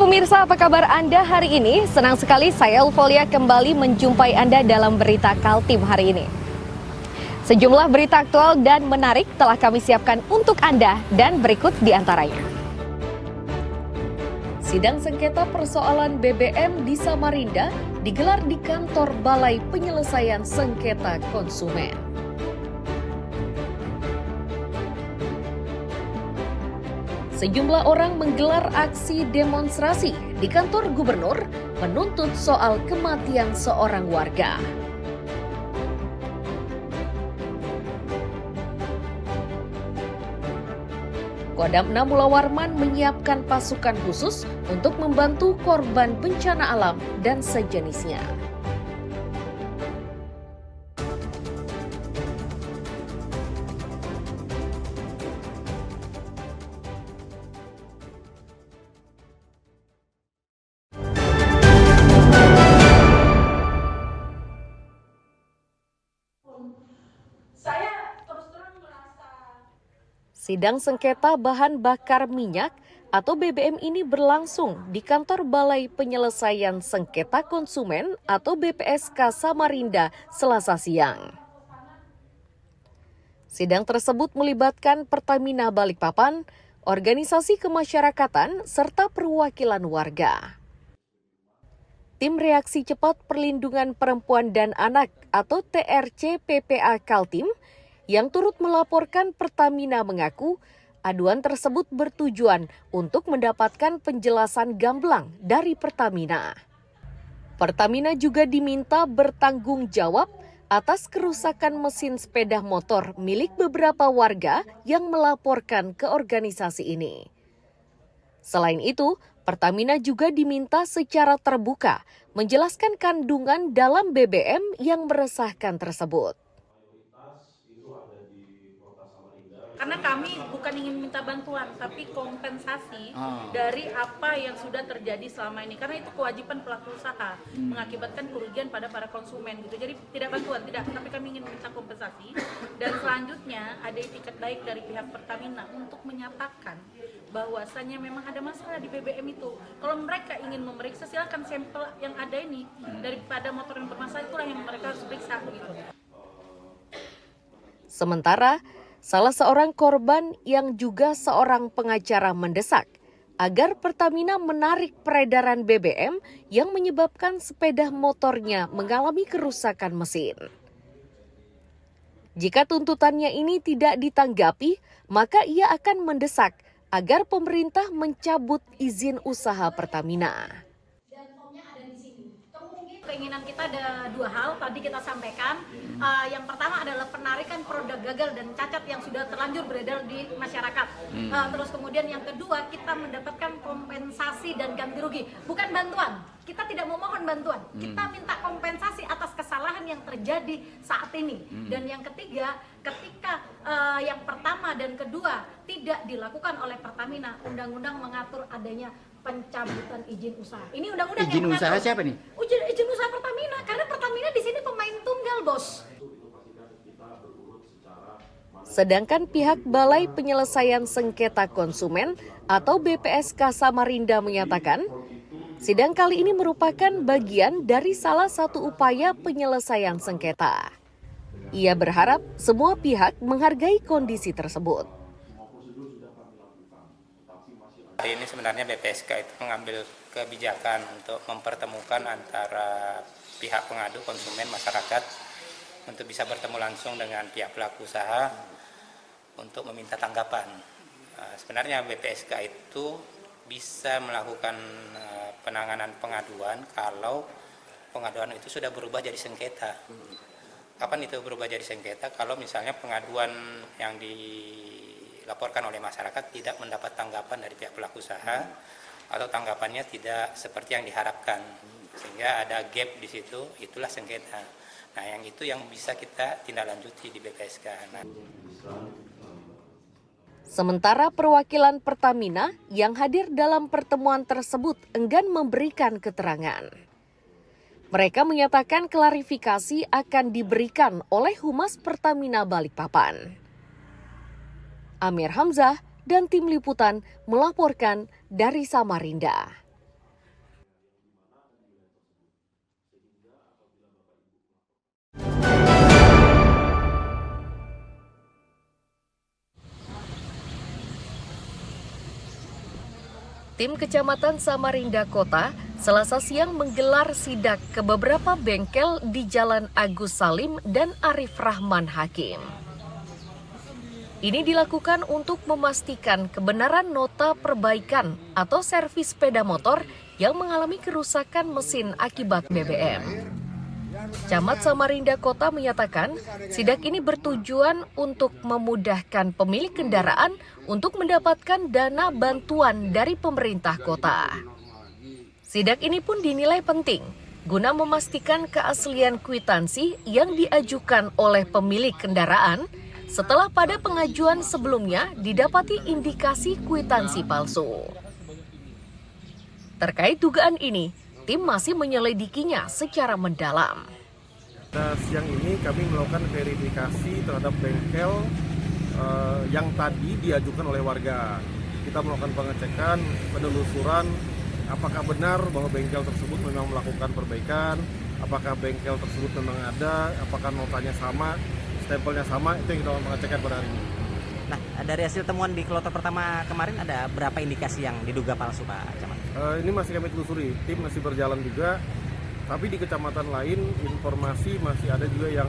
pemirsa, apa kabar Anda hari ini? Senang sekali saya Ulfolia kembali menjumpai Anda dalam berita Kaltim hari ini. Sejumlah berita aktual dan menarik telah kami siapkan untuk Anda dan berikut di antaranya. Sidang sengketa persoalan BBM di Samarinda digelar di kantor Balai Penyelesaian Sengketa Konsumen. Sejumlah orang menggelar aksi demonstrasi di kantor gubernur menuntut soal kematian seorang warga. Kodam 6 Mulawarman menyiapkan pasukan khusus untuk membantu korban bencana alam dan sejenisnya. Sidang sengketa bahan bakar minyak atau BBM ini berlangsung di kantor Balai Penyelesaian Sengketa Konsumen atau BPSK Samarinda Selasa siang. Sidang tersebut melibatkan Pertamina Balikpapan, organisasi kemasyarakatan, serta perwakilan warga. Tim Reaksi Cepat Perlindungan Perempuan dan Anak atau TRC PPA Kaltim yang turut melaporkan Pertamina mengaku aduan tersebut bertujuan untuk mendapatkan penjelasan gamblang dari Pertamina. Pertamina juga diminta bertanggung jawab atas kerusakan mesin sepeda motor milik beberapa warga yang melaporkan ke organisasi ini. Selain itu, Pertamina juga diminta secara terbuka menjelaskan kandungan dalam BBM yang meresahkan tersebut. Karena kami bukan ingin minta bantuan, tapi kompensasi dari apa yang sudah terjadi selama ini. Karena itu kewajiban pelaku usaha, mengakibatkan kerugian pada para konsumen gitu. Jadi tidak bantuan, tidak, tapi kami ingin minta kompensasi. Dan selanjutnya ada etikat baik dari pihak Pertamina untuk menyatakan bahwasannya memang ada masalah di BBM itu. Kalau mereka ingin memeriksa, silakan sampel yang ada ini daripada motor yang bermasalah, itulah yang mereka harus periksa gitu. Sementara salah seorang korban yang juga seorang pengacara mendesak agar Pertamina menarik peredaran BBM yang menyebabkan sepeda motornya mengalami kerusakan mesin. Jika tuntutannya ini tidak ditanggapi, maka ia akan mendesak agar pemerintah mencabut izin usaha Pertamina. Keinginan kita ada dua hal, tadi kita sampaikan. Yang pertama adalah penarikan produk gagal dan cacat yang sudah terlanjur beredar di masyarakat. Terus kemudian yang kedua, kita mendapatkan kompensasi dan ganti rugi. Bukan bantuan, kita tidak memohon bantuan. Kita minta kompensasi atas kesalahan yang terjadi saat ini. Dan yang ketiga, ketika yang pertama dan kedua tidak dilakukan oleh Pertamina, undang-undang mengatur adanya pencabutan izin usaha. Ini undang-undang izin yang usaha mengatur. siapa nih? Izin usaha Pertamina, karena Pertamina di sini pemain tunggal, bos. Sedangkan pihak Balai Penyelesaian Sengketa Konsumen atau BPSK Samarinda menyatakan, sidang kali ini merupakan bagian dari salah satu upaya penyelesaian sengketa. Ia berharap semua pihak menghargai kondisi tersebut. Hari ini sebenarnya BPSK itu mengambil kebijakan untuk mempertemukan antara pihak pengadu, konsumen, masyarakat untuk bisa bertemu langsung dengan pihak pelaku usaha untuk meminta tanggapan. Sebenarnya BPSK itu bisa melakukan penanganan pengaduan kalau pengaduan itu sudah berubah jadi sengketa. Kapan itu berubah jadi sengketa? Kalau misalnya pengaduan yang dilaporkan oleh masyarakat tidak mendapat tanggapan dari pihak pelaku usaha atau tanggapannya tidak seperti yang diharapkan, sehingga ada gap di situ, itulah sengketa. Nah, yang itu yang bisa kita tindak lanjuti di BPSK. Sementara perwakilan Pertamina yang hadir dalam pertemuan tersebut enggan memberikan keterangan. Mereka menyatakan klarifikasi akan diberikan oleh Humas Pertamina Balikpapan. Amir Hamzah dan tim liputan melaporkan dari Samarinda. Tim Kecamatan Samarinda Kota Selasa siang menggelar sidak ke beberapa bengkel di Jalan Agus Salim dan Arif Rahman Hakim. Ini dilakukan untuk memastikan kebenaran nota perbaikan atau servis sepeda motor yang mengalami kerusakan mesin akibat BBM. Camat Samarinda Kota menyatakan, sidak ini bertujuan untuk memudahkan pemilik kendaraan untuk mendapatkan dana bantuan dari pemerintah kota. Sidak ini pun dinilai penting guna memastikan keaslian kwitansi yang diajukan oleh pemilik kendaraan setelah pada pengajuan sebelumnya didapati indikasi kwitansi palsu. Terkait dugaan ini, tim masih menyelidikinya secara mendalam. Siang ini kami melakukan verifikasi terhadap bengkel yang tadi diajukan oleh warga. Kita melakukan pengecekan, penelusuran, apakah benar bahwa bengkel tersebut memang melakukan perbaikan, apakah bengkel tersebut memang ada, apakah notanya sama, stempelnya sama, itu yang kita pengecekan pada hari ini. Nah, dari hasil temuan di kloter pertama kemarin ada berapa indikasi yang diduga palsu, Pak Camat? Ini masih kami telusuri, tim masih berjalan juga. Tapi di kecamatan lain informasi masih ada juga yang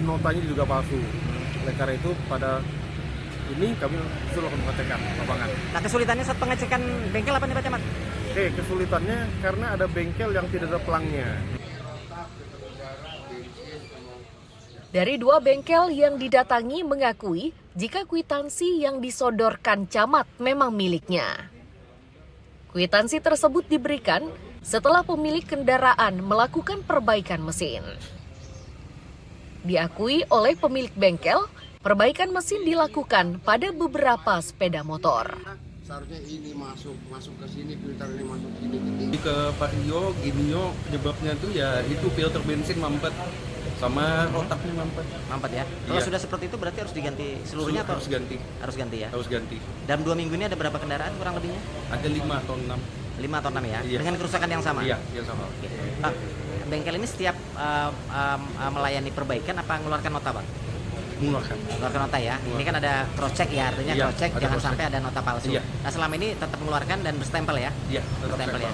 notanya juga palsu. Oleh karena itu pada ini kami sudah melakukan pengecekan lapangan. Nah, kesulitannya saat pengecekan bengkel apa nih Pak Camat? Kesulitannya karena ada bengkel yang tidak ada pelangnya. Dari 2 bengkel yang didatangi mengakui jika kwitansi yang disodorkan camat memang miliknya. Kwitansi tersebut diberikan setelah pemilik kendaraan melakukan perbaikan mesin. Diakui oleh pemilik bengkel, perbaikan mesin dilakukan pada beberapa sepeda motor. Seharusnya ini masuk ke sini, filter ini masuk sini. Ke Pak Rio, gininya penyebabnya tuh ya itu filter bensin mampet sama otaknya mampet. Mampet ya. Kalau Iya. sudah seperti itu berarti harus diganti seluruhnya atau Harus ganti. harus ganti ya? Harus ganti. Dalam 2 minggu ini ada berapa kendaraan kurang lebihnya? Ada 5 atau 6. 5 atau 6 ya? Iya. Dengan kerusakan yang sama? Iya, yang sama. Oke. Pak, bengkel ini setiap melayani perbaikan apa mengeluarkan nota, Pak? Mengeluarkan. Mengeluarkan nota ya. Ini kan ada cross check ya, artinya Iya, cross check ada jangan cross check. sampai ada nota palsu. Iya. Nah, selama ini tetap mengeluarkan dan berstempel ya? Iya, tetap Berstempel ya.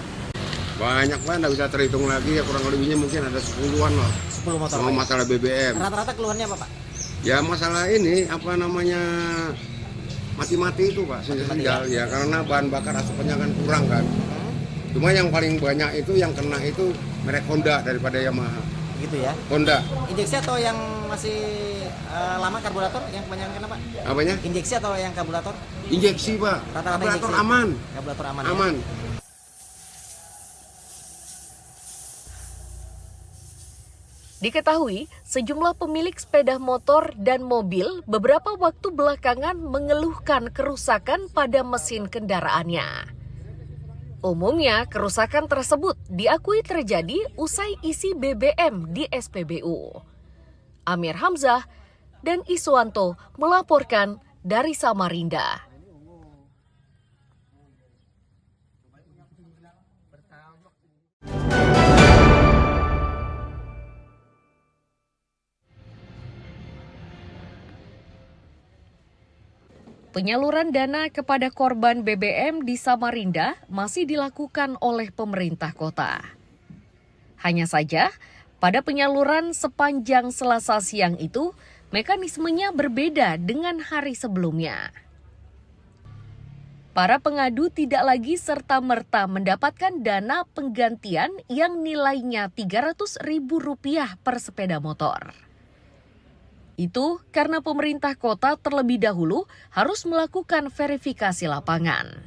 Banyak Pak, nggak bisa terhitung lagi ya, kurang lebihnya mungkin ada 10-an lah. 10 motor. Sama Pak. masalah BBM. Rata-rata keluhannya apa, Pak? Ya masalah ini apa namanya mati-mati itu Pak, sendal ya karena bahan bakar asupannya kan kurang kan. Cuma yang paling banyak itu yang kena itu merek Honda daripada Yamaha. Gitu ya. Honda, Injeksi atau yang masih lama karburator yang kebanyakan kena, Pak? apanya? Injeksi atau yang karburator? Injeksi Pak. Rata-rata Karburator injeksi. aman, Karburator aman. Ya? aman. Diketahui, sejumlah pemilik sepeda motor dan mobil beberapa waktu belakangan mengeluhkan kerusakan pada mesin kendaraannya. Umumnya, kerusakan tersebut diakui terjadi usai isi BBM di SPBU. Amir Hamzah dan Iswanto melaporkan dari Samarinda. Penyaluran dana kepada korban BBM di Samarinda masih dilakukan oleh pemerintah kota. Hanya saja, pada penyaluran sepanjang Selasa siang itu, mekanismenya berbeda dengan hari sebelumnya. Para pengadu tidak lagi serta-merta mendapatkan dana penggantian yang nilainya Rp300.000 per sepeda motor. Itu karena pemerintah kota terlebih dahulu harus melakukan verifikasi lapangan.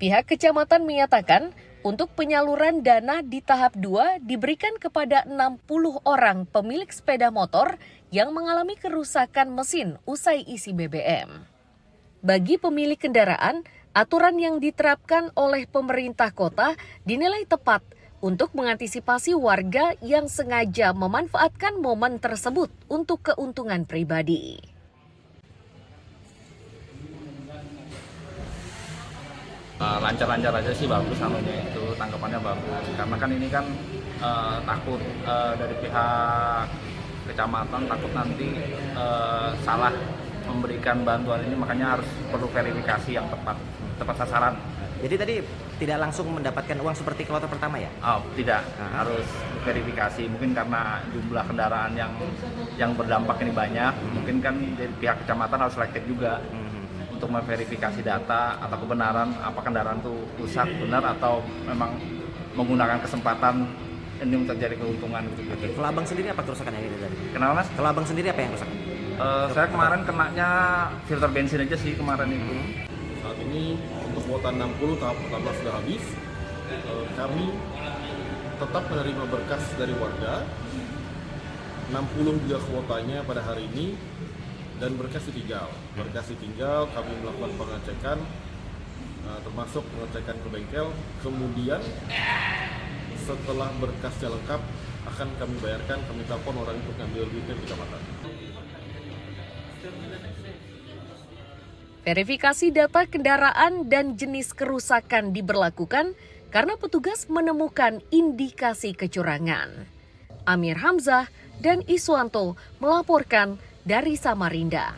Pihak kecamatan menyatakan untuk penyaluran dana di tahap 2 diberikan kepada 60 orang pemilik sepeda motor yang mengalami kerusakan mesin usai isi BBM. Bagi pemilik kendaraan, aturan yang diterapkan oleh pemerintah kota dinilai tepat untuk mengantisipasi warga yang sengaja memanfaatkan momen tersebut untuk keuntungan pribadi. Lancar-lancar aja sih, bagus anunya itu, tanggapannya bagus. Karena kan ini kan takut dari pihak kecamatan takut nanti salah memberikan bantuan ini, makanya harus perlu verifikasi yang tepat sasaran. Jadi tadi tidak langsung mendapatkan uang seperti kloter pertama ya? Oh, tidak, harus verifikasi. Mungkin karena jumlah kendaraan yang berdampak ini banyak, mungkin kan dari pihak kecamatan harus selektif juga untuk memverifikasi data atau kebenaran apa kendaraan itu rusak benar atau memang menggunakan kesempatan ini untuk terjadi keuntungan gitu. Oke, kalau abang sendiri apa kerusakannya ini tadi? Kenapa Mas? Kalau abang sendiri apa yang rusak? Saya kemarin kenanya filter bensin aja sih kemarin itu. Saat ini untuk kuota 60 tahap pertama sudah habis. Kami tetap menerima berkas dari warga. 60 juga kuotanya pada hari ini dan berkas ditinggal. Berkas ditinggal, kami melakukan pengecekan, termasuk pengecekan ke bengkel. Kemudian setelah berkasnya lengkap akan kami bayarkan, kami telepon orang untuk ngambil duitnya di kecamatan. Verifikasi data kendaraan dan jenis kerusakan diberlakukan karena petugas menemukan indikasi kecurangan. Amir Hamzah dan Iswanto melaporkan dari Samarinda.